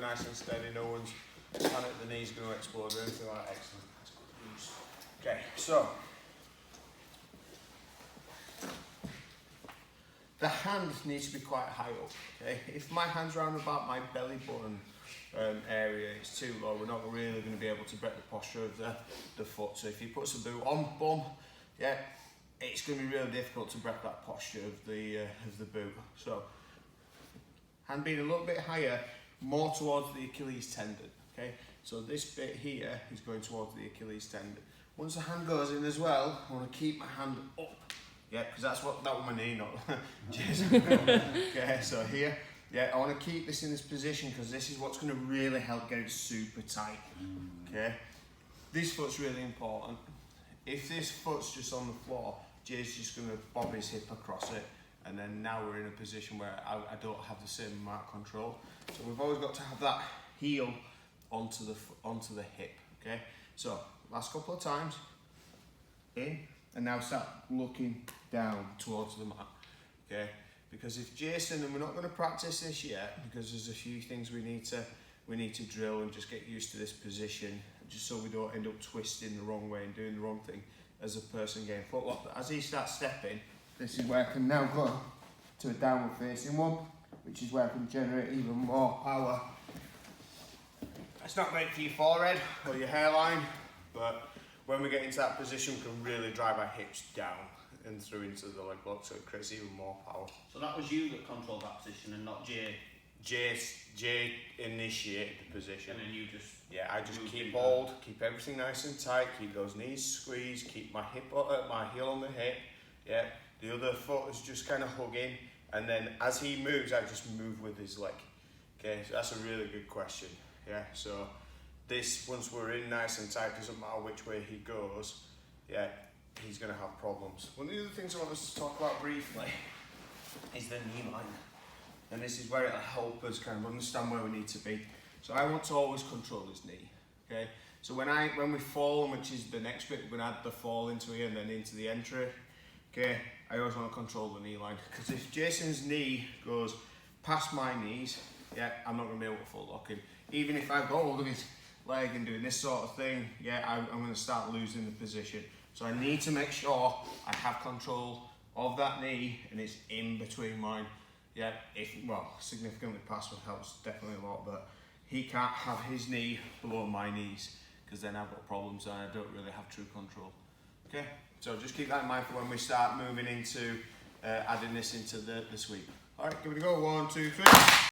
nice and steady, no one's panicked, the knee's going to explode or anything like that. Excellent. That's good news. Okay, so the hand needs to be quite high up. Okay, if my hand's around about my belly button area, it's too low, we're not really going to be able to break the posture of the foot. So if he puts a boot on, boom, yeah, it's going to be really difficult to break that posture of the boot. So hand being a little bit higher, more towards the Achilles tendon. Okay, so this bit here is going towards the Achilles tendon. Once the hand goes in as well, I want to keep my hand up. Yeah, because that was my knee, not okay, so here, yeah, I want to keep this in this position because this is what's going to really help get it super tight. Okay, this foot's really important. If this foot's just on the floor, Jay's just going to bob his hip across it, and then now we're in a position where I don't have the same amount of control. So we've always got to have that heel onto the hip. Okay, so last couple of times, in, and now start looking down towards the mat. Okay, because if Jason, and we're not going to practice this yet because there's a few things we need to drill and just get used to this position, just so we don't end up twisting the wrong way and doing the wrong thing as a person getting footwork. But as he starts stepping, this is where I can now go to a downward facing one, which is where I can generate even more power. It's not great for your forehead or your hairline, but when we get into that position, we can really drive our hips down and through into the leg lock, so it creates even more power. So that was you that controlled that position and not Jay? Jay initiated the position. And then you just... Yeah, I just keep hold, keep everything nice and tight, keep those knees squeezed, keep my heel on the hip. Yeah, the other foot is just kind of hugging, and then as he moves, I just move with his leg. Okay, so that's a really good question. Yeah, so this, once we're in nice and tight, doesn't matter which way he goes, yeah, he's going to have problems. One of the other things I want us to talk about briefly is the knee line. And this is where it'll help us kind of understand where we need to be. So I want to always control his knee, okay? So when we fall, which is the next bit, we're going to add the fall into here and then into the entry, okay? I always want to control the knee line, because if Jason's knee goes past my knees, yeah, I'm not going to be able to full lock him. Even if I've got hold of his leg and doing this sort of thing, yeah, I'm going to start losing the position. So I need to make sure I have control of that knee and it's in between mine. Yeah, significantly past what helps definitely a lot, but he can't have his knee below my knees because then I've got problems and I don't really have true control. Okay, so just keep that in mind for when we start moving into adding this into the sweep. All right, give it a go. 1, 2, 3.